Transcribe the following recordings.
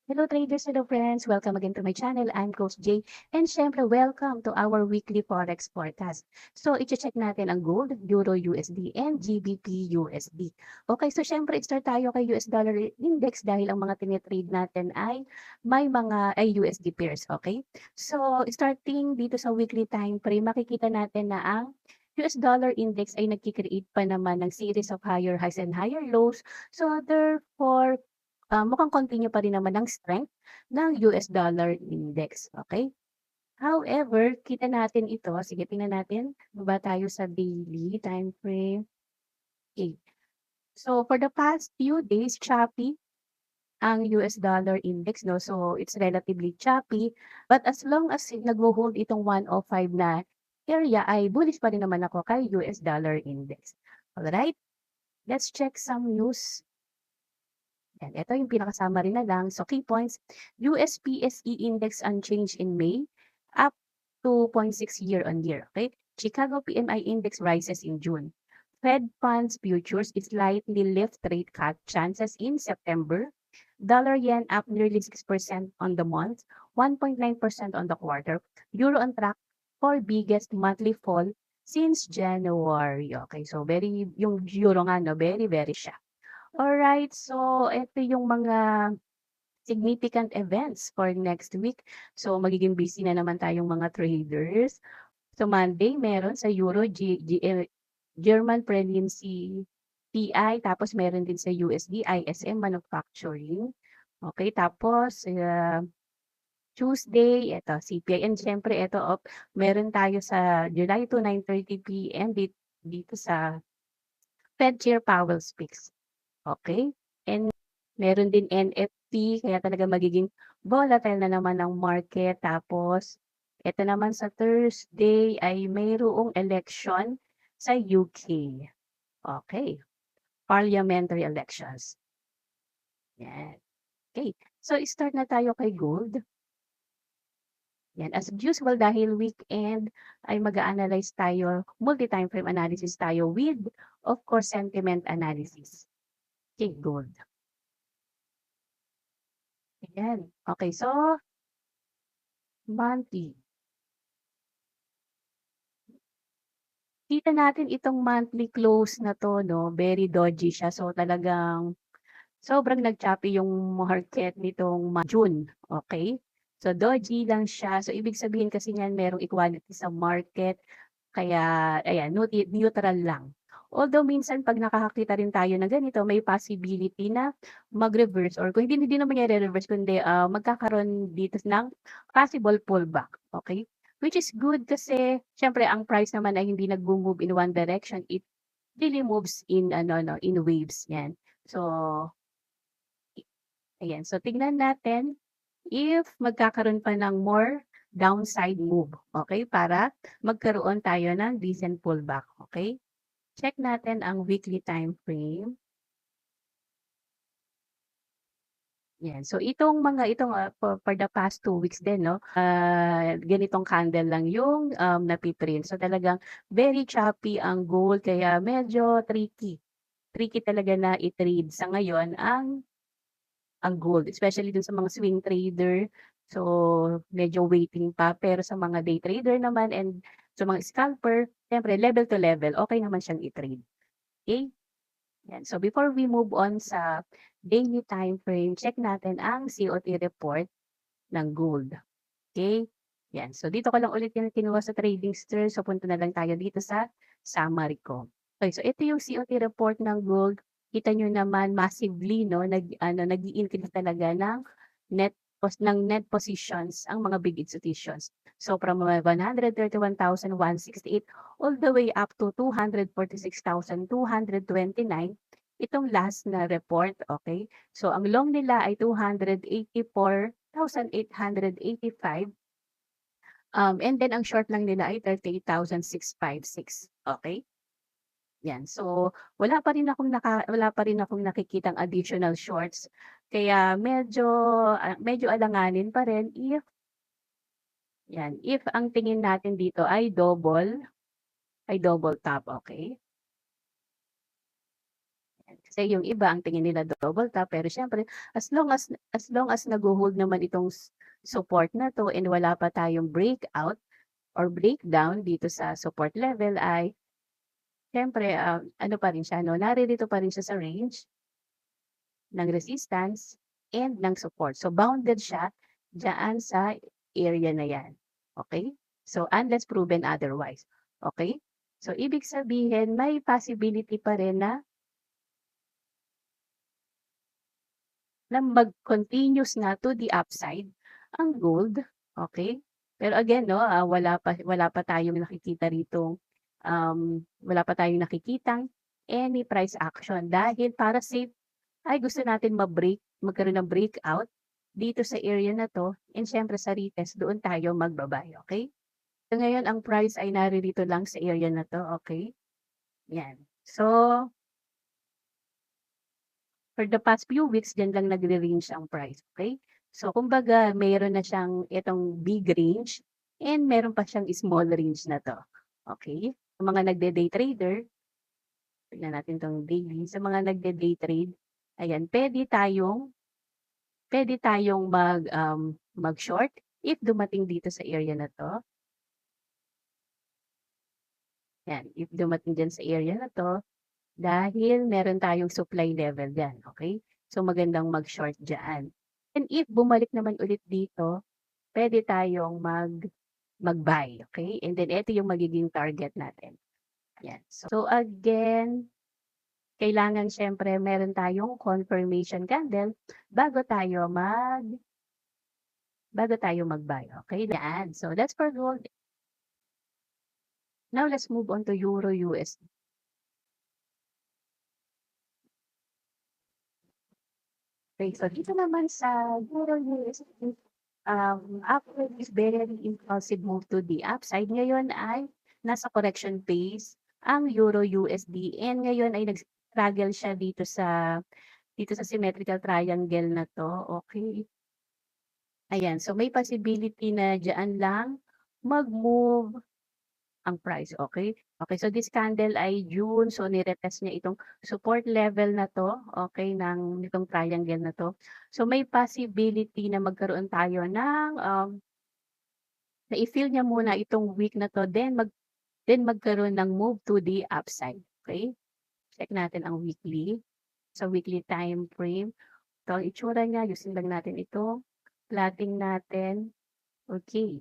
Hello traders, hello friends. Welcome again to my channel. I'm Coach Jay. And syempre, welcome to our weekly Forex forecast. So, i-check natin ang gold, Euro USD, and GBP USD. Okay, so syempre, start tayo kay US dollar index dahil ang mga tinitrade natin ay may mga USD pairs. Okay? So, starting dito sa weekly time frame, makikita natin na ang US dollar index ay nagkikreate pa naman ng series of higher highs and higher lows. So, therefore, mukhang continue pa rin naman ang strength ng US dollar index, okay? However, kita natin ito, sige tingnan natin, baba tayo sa daily time frame. Okay. So for the past few days, choppy ang US dollar index, no? So it's relatively choppy, but as long as nagwo-hold itong 105 na area ay bullish pa rin naman ako kay US dollar index. Alright? Let's check some news. Yan, ito yung pinaka-summary na lang. So, key points, US PSE index unchanged in May, up 2.6 year-on-year. Okay? Chicago PMI index rises in June. Fed funds futures is slightly lift rate cut chances in September. Dollar yen up nearly 6% on the month, 1.9% on the quarter. Euro on track for biggest monthly fall since January. Okay, so yung euro nga, no, very siya. Alright, so ito yung mga significant events for next week. So magiging busy na naman tayong mga traders. So Monday meron sa Euro German Prelims PI, tapos meron din sa USD ISM Manufacturing. Okay, tapos Tuesday, ito CPI, and siyempre ito meron tayo sa July 2, 9:30 PM dito sa Fed Chair Powell Speaks. Okay? And meron din NFT, kaya talaga magiging volatile na naman ang market. Tapos, ito naman sa Thursday ay mayroong election sa UK. Okay. Parliamentary elections. Yan. Okay. So, start na tayo kay gold. Yan. As usual, dahil weekend, ay mag-a-analyze tayo, multi-time frame analysis tayo with, of course, sentiment analysis. Okay, gold. Ayan. Okay, so monthly. Kita natin itong monthly close na 'to 'no, very dodgy siya. So talagang sobrang nag-choppy yung market nitong June, okay? So dodgy lang siya. So ibig sabihin kasi niyan merong equality sa market, kaya ayan, neutral lang. Although minsan 'pag nakakakita rin tayo ng ganito, may possibility na mag-reverse, or kung hindi naman niya reverse kundi, magkakaroon dito ng possible pullback, okay? Which is good kasi siyempre ang price naman ay hindi nagmo-move in one direction, it really moves in ano 'no, in waves, 'yan. So, ayan. So tignan natin if magkakaroon pa ng more downside move, okay? Para magkaroon tayo ng decent pullback, okay? Check natin ang weekly time frame. Yan. So itong for the past 2 weeks din 'no, ganitong candle lang yung, napi-print. So talagang very choppy ang gold, kaya medyo tricky. Tricky talaga na i-trade sa ngayon ang gold, especially dun sa mga swing trader. So medyo waiting pa, pero sa mga day trader naman and sa mga scalper, siyempre level to level, okey naman siyang i-trade. Okay? Yan. So before we move on sa daily time frame, check natin ang COT report ng gold. Okay? Yan. So dito ko lang ulit yung kinuha sa TradingSters. So punta na lang tayo dito sa summary ko. Okay, so ito yung COT report ng gold. Kita nyo naman massively, no, nag-i-increase talaga ng net positions ang mga big institutions. So from 131,168 all the way up to 246,229 itong last na report, okay? So ang long nila ay 284,885. And then ang short lang nila ay 38,656. Okay? Yan. So, wala pa rin akong nakikitang additional shorts. Kaya medyo alanganin pa rin if ang tingin natin dito ay double top, okay? Kasi yung iba ang tingin nila double top, pero siyempre as long as nagho-hold naman itong support na 'to and wala pa tayong breakout or breakdown dito sa support level ay siyempre, ano pa rin siya 'no, naririto pa rin siya sa range ng resistance and ng support. So bounded siya diyaan sa area na 'yan, okey? So unless proven otherwise, okey? So ibig sabihin may possibility pa rin na mag-continuous na to the upside ang gold, okay. Pero again 'no, wala pa tayong nakikita ritong, wala pa tayong nakikitang any price action dahil para safe ay gusto natin magkaroon ng breakout dito sa area na 'to and siyempre sa retest doon tayo magba-buy, okey. So ngayon ang price ay naririto lang sa area na 'to, okay. 'Yan. So for the past few weeks diyan lang nagre-range ang price, okay. So kumbaga meron na siyang itong big range and meron pa siyang small range na 'to, okay. Sa mga nagde-day trader, tignan natin 'tong daily, sa mga nagde-day trade, ayan puwede tayong mag-short if dumating dito sa area na 'to, 'yan, if dumating diyan sa area na 'to dahil meron tayong supply level diyan, okay. So magandang mag-short diyan. And if bumalik naman ulit dito, puwede tayong mag-buy, okay? And then ito yung magiging target natin, 'yan. So again, kailangan siyempre meron tayong confirmation candle bago tayo mag-buy, okay? 'Yan. So that's for gold. Now let's move on to Euro USD. Okay, so dito naman sa Euro USD, after this very impulsive move to the upside, ngayon ay nasa correction phase ang Euro USD and ngayon ay nag-struggle siya dito sa symmetrical triangle na 'to, okay. Ayan, so may possibility na diyaan lang mag-move ang price, okay. Okay, so this candle ay June, so niretest niya itong support level na 'to, okay, nitong triangle na 'to. So may possibility na magkaroon tayo ng, na i-fill niya muna itong week na 'to, then magkaroon ng move to the upside, okay. Check natin ang weekly. Sa weekly time frame, ito ang itsura niya, ayusin lang natin ito, plotting natin, okay.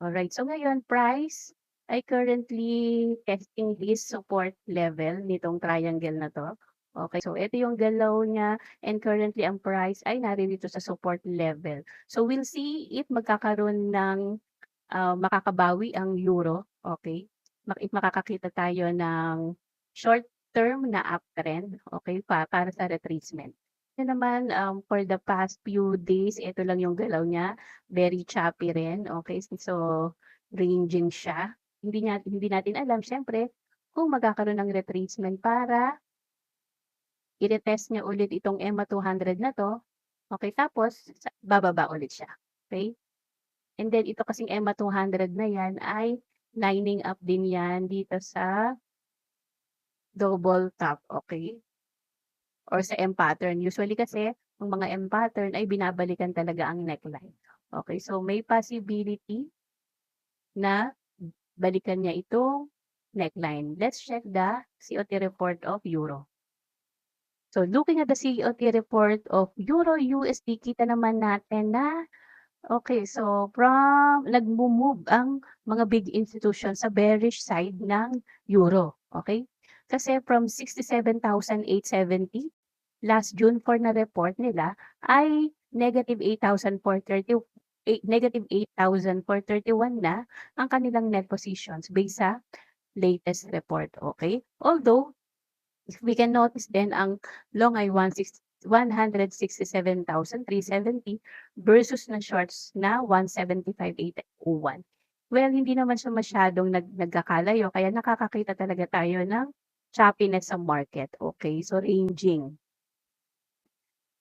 Alright, so ngayon price ay currently testing this support level nitong triangle na 'to. Okay, so ito yung galaw niya and currently ang price ay naririto sa support level. So we'll see if magkakaroon ng, makakabawi ang euro, okay. If makakakita tayo ng short term na uptrend, okay, para sa retracement. Yun naman, for the past few days, ito lang yung galaw niya, very choppy rin, okay. So, ranging siya. Hindi natin alam siyempre kung magkakaroon ng retracement para ire-test niya ulit itong EMA 200 na 'to, okay, tapos bababa ulit siya, okay. And then ito kasing EMA 200 na 'yan ay lining up din 'yan dito sa double top, okay. Or sa M pattern. Usually kasi ang mga M pattern ay binabalikan talaga ang neckline. Okay, so may possibility na balikan niya itong neckline. Let's check the COT report of euro. So looking at the COT report of euro USD, kita naman natin na okay, so from nagmo-move ang mga big institutions sa bearish side ng euro, okay. Kasi from 67,870 last June 4 na report nila ay -8,431 na ang kanilang net positions based sa latest report, okay. Although, if we can notice din ang long ay 167,370 versus na shorts na 175,801. Well, hindi naman siya masyadong nagkakalayo kaya nakakakita talaga tayo ng choppiness sa market, okay. So ranging.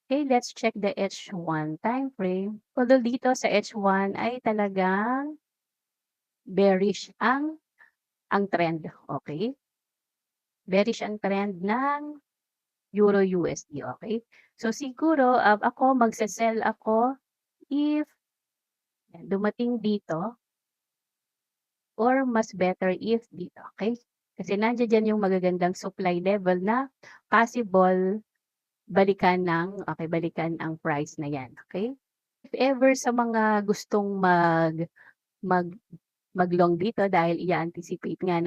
Okay, let's check the H1 time frame. Although dito sa H1 ay talagang bearish ang trend, okay? Bearish ang trend ng Euro USD, okay? So siguro, ako magse-sell ako if dumating dito or mas better if dito, okay? Kasi nandiya diyan yung magagandang supply level na possible balikan ang price na 'yan, okay? If ever sa mga gustong mag mag-long dito dahil i-a-anticipate nga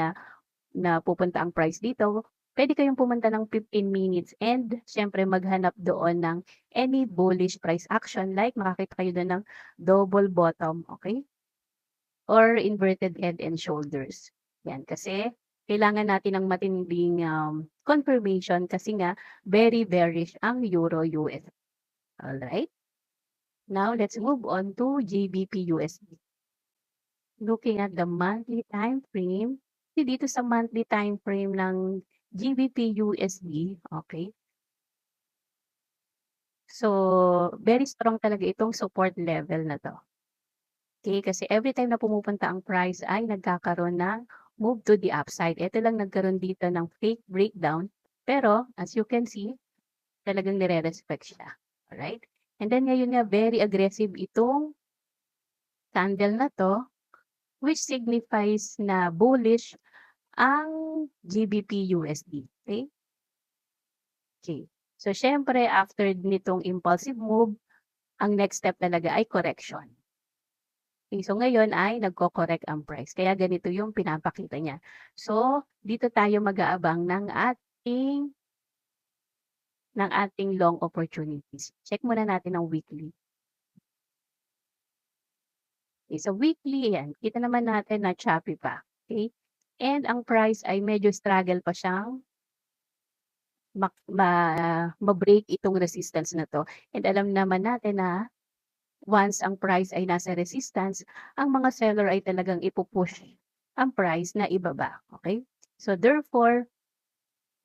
na pupunta ang price dito, puwede kayong pumunta ng 15 minutes and siyempre maghanap doon ng any bullish price action like makakita kayo do'n ng double bottom, okay? Or inverted head and shoulders. 'Yan, kasi kailangan natin ng matinding, confirmation kasi nga very bearish ang Euro USD. Alright? Now let's move on to GBP USD. Looking at the monthly time frame, dito sa monthly time frame ng GBP USD, okay? So, very strong talaga itong support level na 'to. Okay, kasi every time na pumupunta ang price ay nagkakaroon ng move to the upside. Ito lang nagkaroon dito ng fake breakdown, pero as you can see, talagang nire-respect siya. Alright? And then ngayon nga, very aggressive itong candle na 'to, which signifies na bullish ang GBP USD. Okay? Okay. So, syempre, after nitong impulsive move, ang next step talaga ay correction. Okay, so ngayon ay nagko-correct ang price. Kaya ganito yung pinapakita niya. So, dito tayo mag-aabang ng ating long opportunities. Check muna natin ang weekly. Okay, so weekly, ayan, kita naman natin na choppy pa. Okay? And ang price ay medyo struggle pa siyang ma-break itong resistance na to. And alam naman natin na once ang price ay nasa resistance, ang mga seller ay talagang ipupush ang price na ibaba. Okay? So therefore,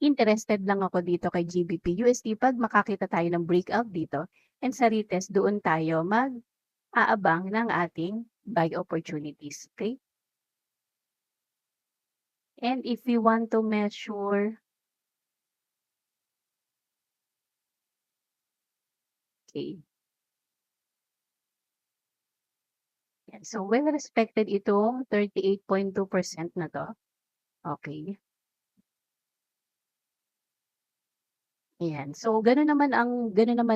interested lang ako dito kay GBP USD pag makakita tayo ng breakout dito and sa retest doon tayo mag-aabang ng ating buy opportunities. Okay? And if we want to measure, okay. Yan. So well respected itong 38.2% na to. Okay. Ayan. So gano'n naman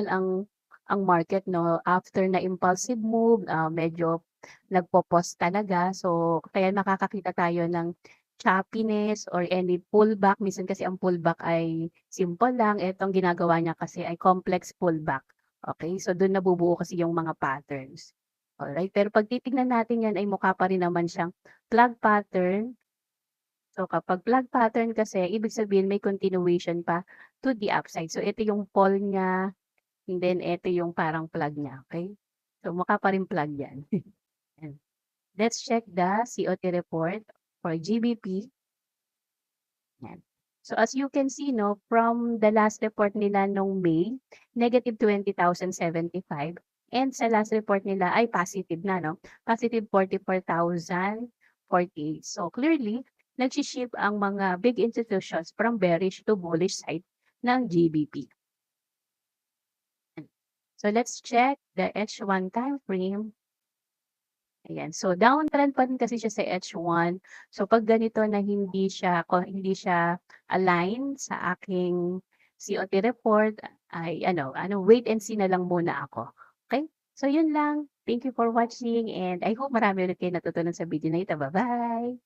ang market 'no, after na impulsive move, medyo nagpo-pause talaga. So kaya makakakita tayo ng choppiness or any pullback. Minsan kasi ang pullback ay simple lang, etong ginagawa niya kasi ay complex pullback. Okay, so do'n nabubuo kasi yung mga patterns. Alright, pero 'pag titignan natin 'yan ay mukha pa rin naman siyang flag pattern. So kapag flag pattern kasi ibig sabihin may continuation pa to the upside. So ito yung fall niya, and then ito yung parang flag niya, okay? So mukha pa rin flag 'yan. Yan. Let's check the COT report for GBP. Yan. So as you can see 'no, from the last report nila nung May, negative 20,075 and sa last report nila ay positive na 'no, positive 44,048. So clearly, nagshi-shift ang mga big institutions from bearish to bullish side ng GBP. So let's check the H1 time frame. Ayan, so downtrend pa rin kasi siya sa H1. So 'pag ganito na hindi siya align sa aking COT report ay wait and see na lang muna ako. Okay? So 'yun lang. Thank you for watching and I hope marami ulit kayong natutunan sa video na ito. Bye-bye.